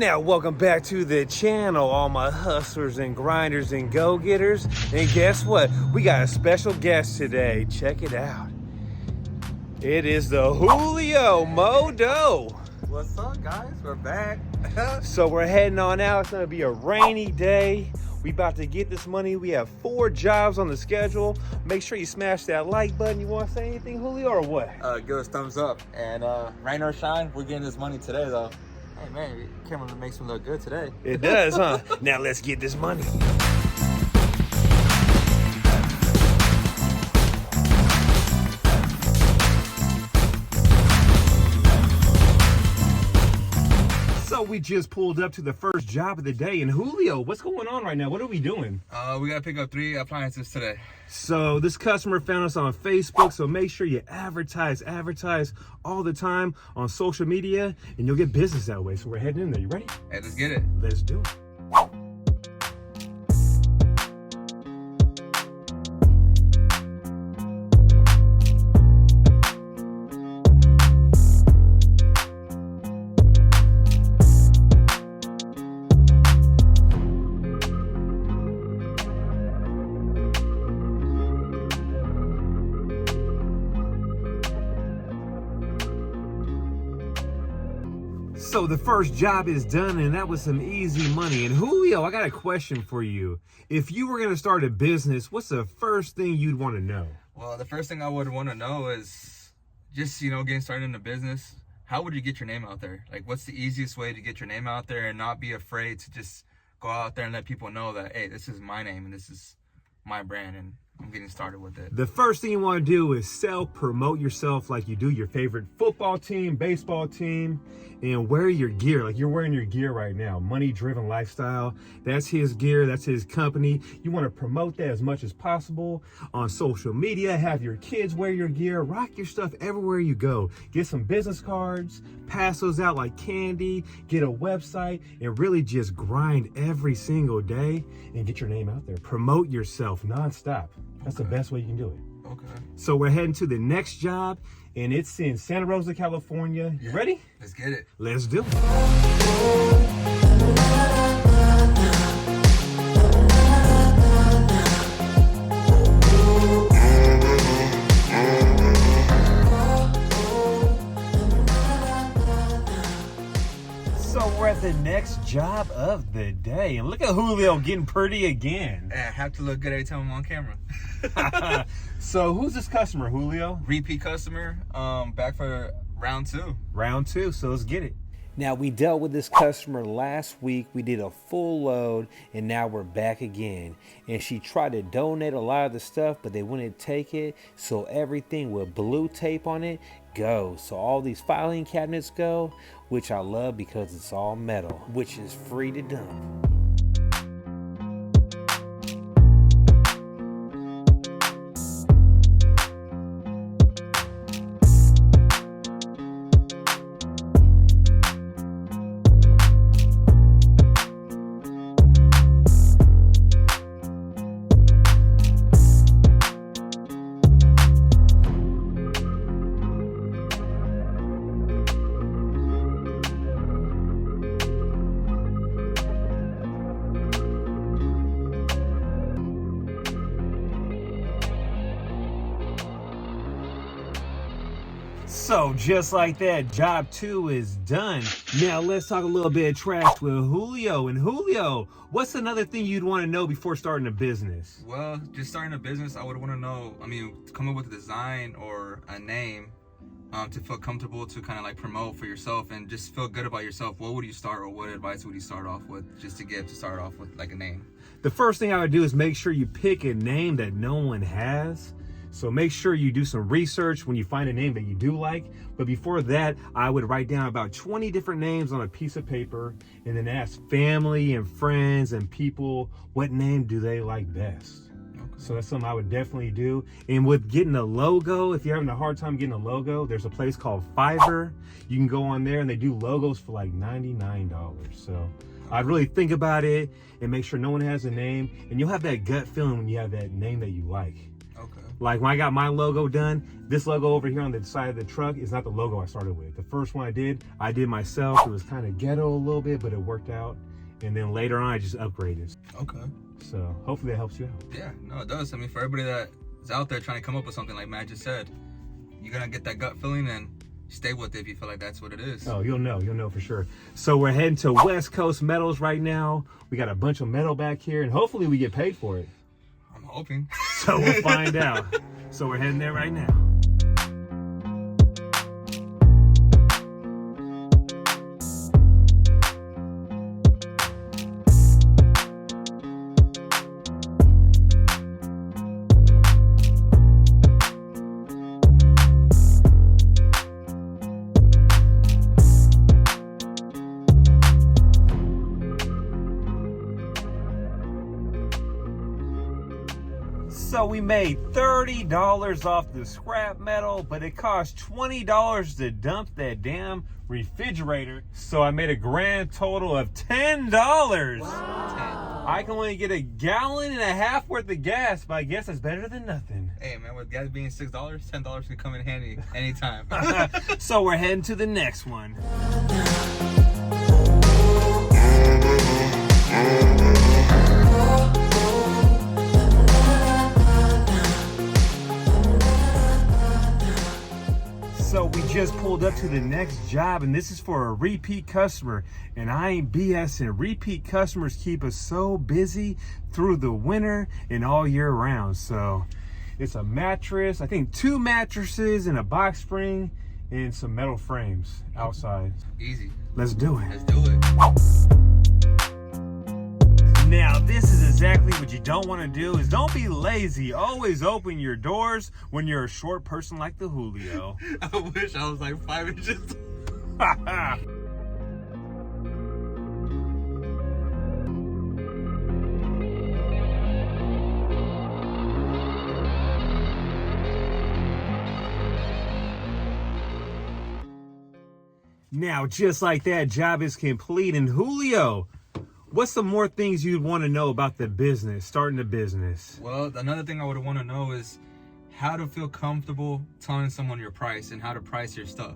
Now, welcome back to the channel, all my hustlers and grinders and go-getters. And guess what? We got a special guest today. Check it out. It is the Julio Modo. What's up, guys? We're back. So we're heading on out. It's gonna be a rainy day. We about to get this money. We have 4 jobs on the schedule. Make sure you smash that like button. You want to say anything, Julio, or what? Give us thumbs up. And rain or shine, we're getting this money today, though. Hey, man, camera makes me look good today. It does, huh? Now let's get this money. So we just pulled up to the first job of the day. And Julio, what's going on right now? What are we doing? We got to pick up 3 appliances today. So this customer found us on Facebook, so make sure you advertise all the time on social media, and you'll get business that way. So we're heading in there. You ready? Hey, let's get it. Let's do it. So the first job is done, and that was some easy money. And Julio, I got a question for you. If you were going to start a business, what's the first thing you'd want to know? Well, the first thing I would want to know is just, getting started in a business. How would you get your name out there? Like, what's the easiest way to get your name out there and not be afraid to just go out there and let people know that, hey, this is my name and this is my brand and I'm getting started with it. The first thing you want to do is self-promote yourself like you do your favorite football team, baseball team, and wear your gear like you're wearing your gear right now. Money-driven lifestyle. That's his gear. That's his company. You want to promote that as much as possible on social media. Have your kids wear your gear. Rock your stuff everywhere you go. Get some business cards. Pass those out like candy. Get a website and really just grind every single day and get your name out there. Promote yourself nonstop. That's the best way you can do it. Okay. So we're heading to the next job, and it's in Santa Rosa, California. You ready? Let's get it. Let's do it. So we're at the next job of the day, and look at Julio getting pretty again. I have to look good every time I'm on camera. So who's this customer, Julio? Repeat customer, back for round 2. Round 2, so let's get it. Now, we dealt with this customer last week. We did a full load, and now we're back again. And she tried to donate a lot of the stuff, but they wouldn't take it. So everything with blue tape on it goes. So all these filing cabinets go, which I love because it's all metal, which is free to dump. So just like that, job 2 is done. Now let's talk a little bit of trash with Julio. And Julio, what's another thing you'd want to know before starting a business? Well, just starting a business, I would want to know, come up with a design or a name to feel comfortable to kind of like promote for yourself and just feel good about yourself. What would you start, or what advice would you start off with just to start off with like a name? The first thing I would do is make sure you pick a name that no one has. So make sure you do some research when you find a name that you do like. But before that, I would write down about 20 different names on a piece of paper and then ask family and friends and people what name do they like best. Okay. So that's something I would definitely do. And with getting a logo, if you're having a hard time getting a logo, there's a place called Fiverr. You can go on there and they do logos for like $99. So I'd really think about it and make sure no one has a name. And you'll have that gut feeling when you have that name that you like. Okay. Like when I got my logo done, this logo over here on the side of the truck is not the logo I started with. The first one I did myself. It was kind of ghetto a little bit, but it worked out. And then later on, I just upgraded. Okay. So hopefully that helps you out. Yeah, no, it does. I mean, for everybody that is out there trying to come up with something like Matt just said, you're gonna get that gut feeling and stay with it if you feel like that's what it is. Oh, you'll know for sure. So we're heading to West Coast Metals right now. We got a bunch of metal back here, and hopefully we get paid for it. I'm hoping. So we'll find out. So we're heading there right now. So we made $30 off the scrap metal, but it cost $20 to dump that damn refrigerator. So I made a grand total of $10. Wow. I can only get a gallon and a half worth of gas, but I guess that's better than nothing. Hey man, with gas being $6, $10 can come in handy anytime. So we're heading to the next one. So we just pulled up to the next job, and this is for a repeat customer. And I ain't BSing. Repeat customers keep us so busy through the winter and all year round. So it's a mattress, I think 2 mattresses and a box spring and some metal frames outside. Easy. Let's do it. Let's do it. Now, this is exactly what you don't want to do, is don't be lazy. Always open your doors when you're a short person like the Julio. I wish I was like 5 inches. Now, just like that, job is complete. And Julio, what's some more things you'd want to know about the business, starting a business? Well, another thing I would want to know is how to feel comfortable telling someone your price and how to price your stuff.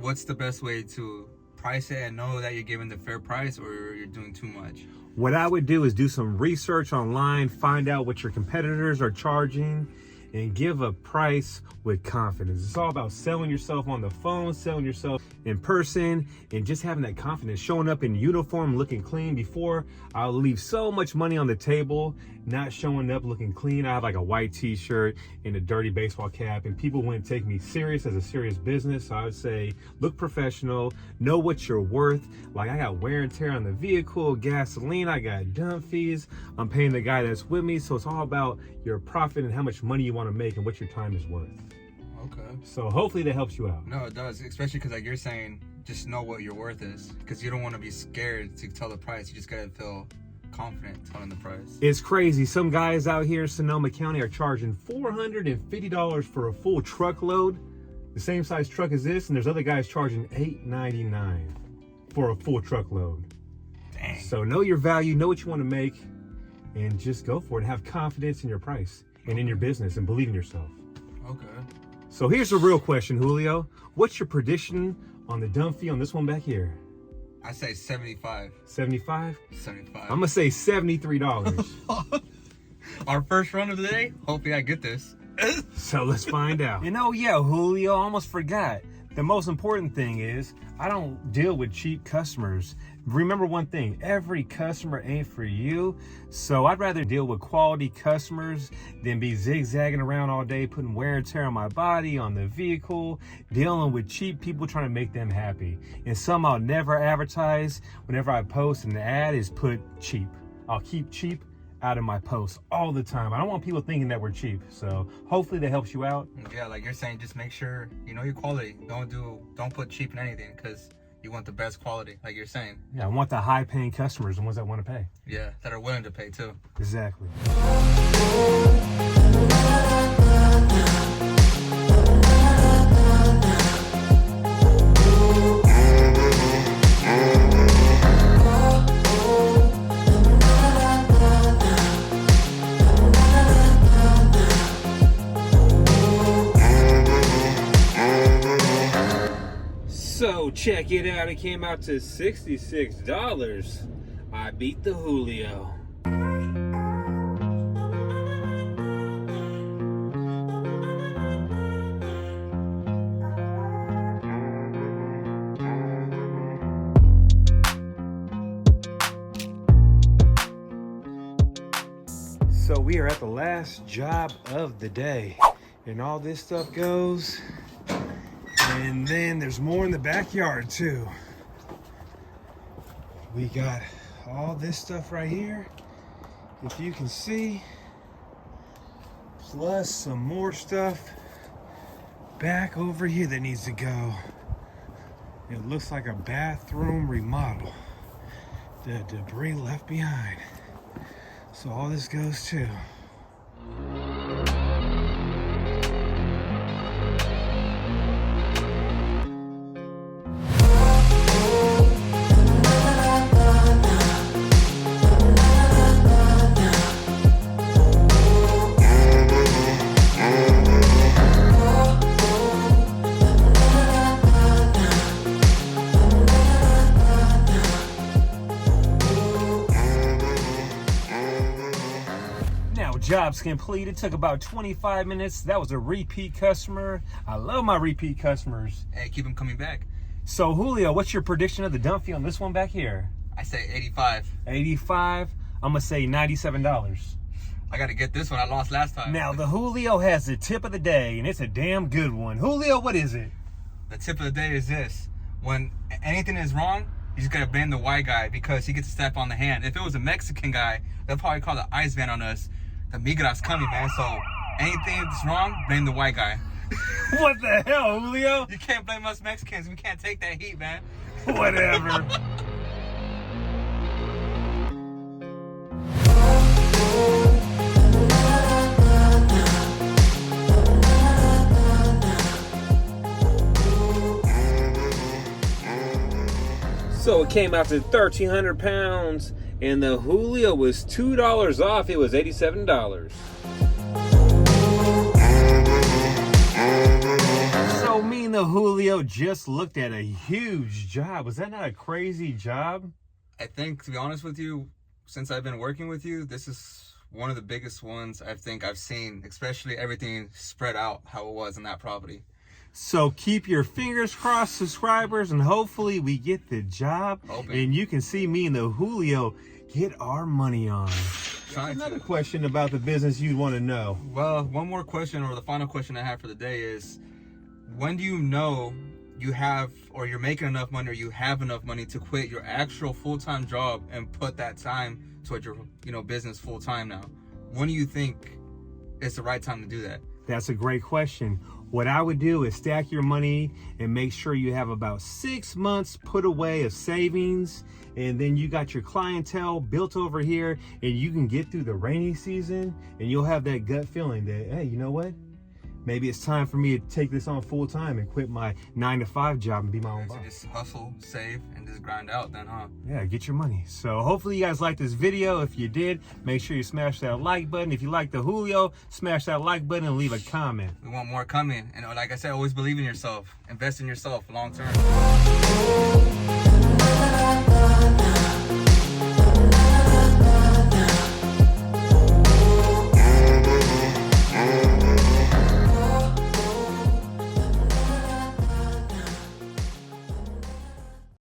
What's the best way to price it and know that you're giving the fair price or you're doing too much? What I would do is do some research online, find out what your competitors are charging, and give a price with confidence. It's all about selling yourself on the phone, selling yourself in person, and just having that confidence, showing up in uniform, looking clean. Before, I'll leave so much money on the table, not showing up looking clean. I have like a white t-shirt and a dirty baseball cap, and people wouldn't take me serious as a serious business. So I would say, look professional, know what you're worth. Like, I got wear and tear on the vehicle, gasoline, I got dump fees, I'm paying the guy that's with me. So it's all about your profit and how much money you want to make and what your time is worth. Okay. So hopefully that helps you out. No, it does, especially because like you're saying, just know what your worth is, because you don't want to be scared to tell the price. You just gotta feel confident telling the price. It's crazy. Some guys out here in Sonoma County are charging $450 for a full truckload, the same size truck as this, and there's other guys charging $899 for a full truckload. Dang. So know your value, know what you want to make, and just go for it. Have confidence in your price and in your business, and believe in yourself. Okay. So here's the real question, Julio. What's your prediction on the dump fee on this one back here? I say 75. 75? 75. I'm gonna say $73. Our first run of the day. Hopefully I get this. So let's find out. And oh yeah, Julio, I almost forgot. The most important thing is I don't deal with cheap customers. Remember one thing, every customer ain't for you. So I'd rather deal with quality customers than be zigzagging around all day, putting wear and tear on my body, on the vehicle, dealing with cheap people trying to make them happy. And some I'll never advertise. Whenever I post an ad is put cheap. I'll keep cheap out of my posts all the time. I don't want people thinking that we're cheap. So hopefully that helps you out. Yeah, like you're saying, just make sure you know your quality. Don't put cheap in anything, because you want the best quality, like you're saying. Yeah, I want the high paying customers, the ones that want to pay. Yeah, that are willing to pay too. Exactly. Check it out, it came out to $66. I beat the Julio. So we are at the last job of the day, and all this stuff goes, and then there's more in the backyard too. We got all this stuff right here, if you can see, plus some more stuff back over here that needs to go. It looks like a bathroom remodel, the debris left behind. So all this goes too. Job's complete. It took about 25 minutes. That was a repeat customer. I love my repeat customers. Hey, keep them coming back. So Julio, what's your prediction of the dump fee on this one back here? I say 85. 85. I'm gonna say $97. I gotta get this one. I lost last time. Now the Julio has the tip of the day, and it's a damn good one. Julio, what is it? The tip of the day is this: when anything is wrong, you just gotta blame the white guy because he gets to step on the hand. If it was a Mexican guy, they'll probably call the ice van on us. The migra's coming, man. So anything that's wrong, blame the white guy. What the hell, Julio? You can't blame us Mexicans. We can't take that heat, man. Whatever. So it came out to 1,300 pounds, and the Julio was $2 off. It was $87. So me and the Julio just looked at a huge job. Was that not a crazy job? I think, to be honest with you, since I've been working with you, this is one of the biggest ones I think I've seen, especially everything spread out how it was in that property. So keep your fingers crossed, subscribers, and hopefully we get the job. And you can see me and the Julio get our money on. Another question about the business you'd want to know. Well, one more question, or the final question I have for the day is, when do you know you have, or you're making enough money, or you have enough money to quit your actual full-time job and put that time towards your, business full-time now? When do you think it's the right time to do that? That's a great question. What I would do is stack your money and make sure you have about 6 months put away of savings, and then you got your clientele built over here, and you can get through the rainy season, and you'll have that gut feeling that, hey, you know what? Maybe it's time for me to take this on full time and quit my 9-to-5 job and be my own boss. So just hustle, save, and just grind out then, huh? Yeah, get your money. So hopefully you guys liked this video. If you did, make sure you smash that like button. If you like the Julio, smash that like button and leave a comment. We want more coming. And like I said, always believe in yourself. Invest in yourself long term.